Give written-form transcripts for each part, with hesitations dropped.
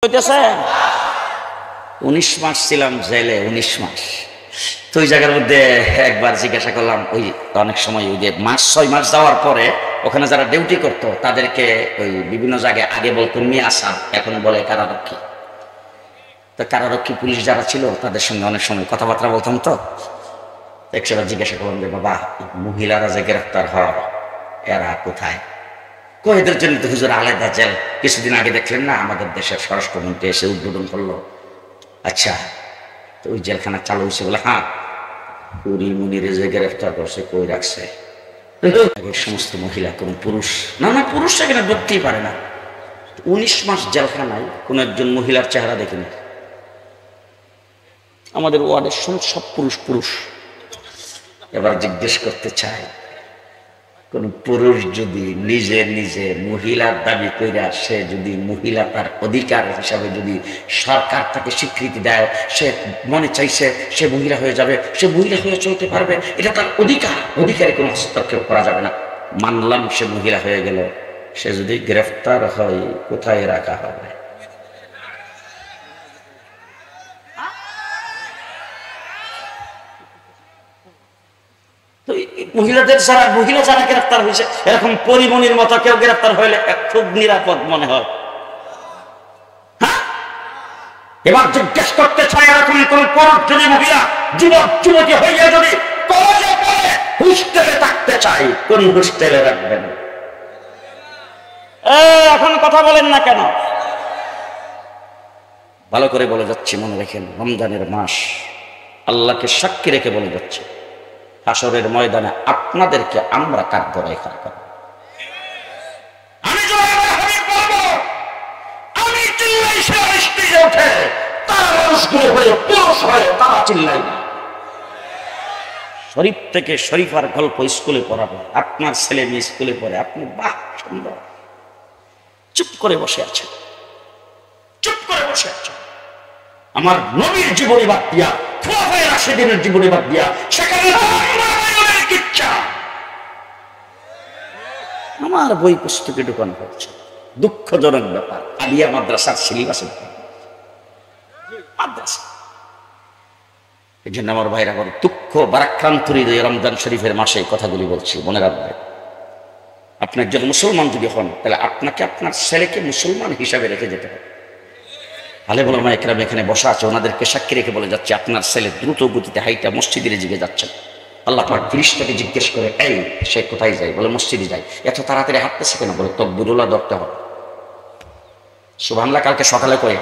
19 মাস ছিলাম জেলে, 19 মাস। তো ওই জায়গার মধ্যে একবার জিজ্ঞাসা করলাম, ওই অনেক সময় ওই যে 6 মাস যাওয়ার পরে ওখানে যারা ডিউটি করতো তাদেরকে ওই বিভিন্ন জায়গায় আগে বলতো মিয়া সাহেব, এখন বলে কারারক্ষী। তো কারারক্ষী পুলিশ যারা ছিল তাদের সঙ্গে অনেক সময় কথাবার্তা বলতাম। তো একসাথে জিজ্ঞাসা করলাম যে বাবা, মহিলারা যে গ্রেফতার হয় এরা কোথায়? এদের জন্য তো হুজুর আলাদা জেল কিছুদিন আগে দেখলেন না, আমাদের দেশের স্বরাষ্ট্রমন্ত্রী এসে উদ্বোধন করলো। আচ্ছা, তো ওই জেলখানা চালু হয়েছে বলে? হ্যাঁ, পুরি মুনিরে যে গ্রেফতার করছে কই রাখছে? সমস্ত মহিলা, কোন পুরুষ না, না পুরুষ সেখানে ধরতেই পারে না। 19 মাস জেলখানায় কোন একজন মহিলার চেহারা দেখিনি। আমাদের ওয়ার্ডের সব পুরুষ পুরুষ। এবার জিজ্ঞেস করতে চাই, কোন পুরুষ যদি নিজে নিজে মহিলার দাবি কইরা সে যদি মহিলা তার অধিকার হিসাবে যদি সরকার তাকে স্বীকৃতি দেয়, সে মনে চাইছে সে মহিলা হয়ে যাবে, সে মহিলা হয়ে চলতে পারবে, এটা তার অধিকার, অধিকারে কোনো হস্তক্ষেপ করা যাবে না। মানলাম সে মহিলা হয়ে গেল, সে যদি গ্রেফতার হয় কোথায় রাখা হবে? মহিলাদের মহিলা যারা গ্রেফতার হয়েছে, এরকম পরিমণির মতো কেউ গ্রেফতার হইলে খুব নিরাপদ মনে হয়। হ্যাঁ, এবার জিজ্ঞেস করতে চাই, এরকম কোন পুরুষ যদি মহিলা যুবক যুবতী হইয়া যদি কলেজে পড়ে হোস্টেলে থাকতে চাই, কোন হোস্টেলে রাখবেন? এখন কথা বলেন না কেন? ভালো করে বলে যাচ্ছি, মনে রেখেন, রমজানের মাস, আল্লাহকে সাক্ষী রেখে বলে যাচ্ছে, হাসরের ময়দানে আপনাদেরকে আমরা কাঠগড়াই খাড়া করব। আমি চিল্লাই, সে স্টেজে ওঠে, তারা মানুষগুলো হয়ে পুরুষ হয়ে তারা চিল্লাই না। শরীফ থেকে শরীফার গল্প স্কুলে পড়াবো, আপনার ছেলে মেয়ে স্কুলে পড়ে, আপনি বাহ সুন্দর চুপ করে বসে আছেন, চুপ করে বসে আছেন। আমার নবীর জীবনী বাদ দিয়া, খোলাফায়ে রাশিদিনের জীবনী বাদ দিয়া, সেখানে আমার বই পুস্তকে ঢুকানো হচ্ছে। দুঃখজনক ব্যাপার, আলিয়া মাদ্রাসার সিলেবাসে মাদ্রাসা। এই জন্য আমার ভাইরা বড় দুঃখ বারাক্রান্ত হৃদয়ে রমজান শরীফের মাসে কথাগুলি বলছি, মনে রাখবেন। আপনি একজন মুসলমান যদি হন, তাহলে আপনাকে আপনার ছেলেকে মুসলমান হিসাবে রেখে যেতে হবে। আলেম ওলামা একরাম এখানে বসা আছে, ওনাদেরকে সাক্ষী রেখে বলে যাচ্ছে, আপনার ছেলে দ্রুত গতিতে হাইটা মসজিদের দিকে যাচ্ছেন। আল্লাহ পাক ফেরেশতাকে জিজ্ঞেস করে, এই সে কোথায় যায়? বলে মসজিদে যায়। এত তাড়াতাড়ি হাঁটতেছে কেন? বলে তাকবীরুল্লাহ ধরতে হবে। সুবহানাল্লাহ কালকে সকালে কই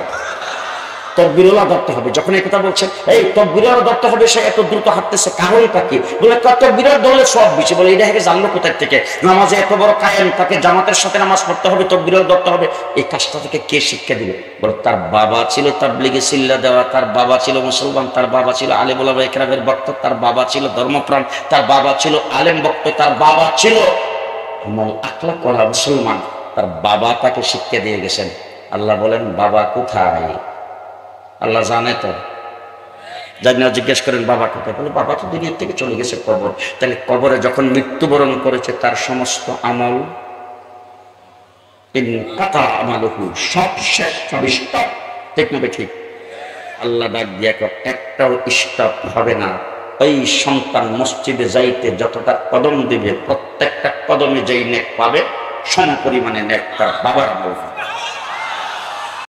তাকবীরুল্লাহ ধরতে হবে। যখন এই কথা বলছেন, এই তাকবীরুল্লাহ ধরতে হবে, সে এত দ্রুত হাঁটতেছে, কারণটা কি? বলে তাকবীরুল্লাহ ধরলে সব বেশি। বলে এটা থেকে জানলো কোথায় থেকে? নামাজে এত বড় কায়েম, তাকে জামাতের সাথে নামাজ পড়তে হবে, তাকবীরুল্লাহ ধরতে হবে। এই কাজটা থেকে কে শিক্ষা দিল? বলে তার বাবা ছিল তাবলীগে সিল্লা দেওয়া, তার বাবা ছিল মুসলমান, তার বাবা ছিল আলেম ওলামা একরামের বক্তা, তার বাবা ছিল ধর্মপ্রাণ, তার বাবা ছিল আলেম বক্তা, তার বাবা ছিল আমল আখলাক ওয়ালা মুসলমান, তার বাবা তাকে শিক্ষা দিয়ে গেছেন। আল্লাহ বলেন, বাবা কোথায়? আল্লাহ জানে তো, জানি না। জিজ্ঞেস করেন বাবা কোথায়? বলে বাবা তো দুনিয়ার থেকে চলে গেছে কবর। তাহলে কবরে যখন মৃত্যুবরণ করেছে, তার সমস্ত আমল সব শেষ, সব স্টপ। ঠিক না? ঠিক। আল্লাহ ডাক দিয়ে একটাও স্টপ হবে না। ওই সন্তান মসজিদে যাইতে যতটা কদম দিবে, প্রত্যেকটা কদমে যেই নেক পাবে, সম পরিমাণে নেক তার বাবার আমল।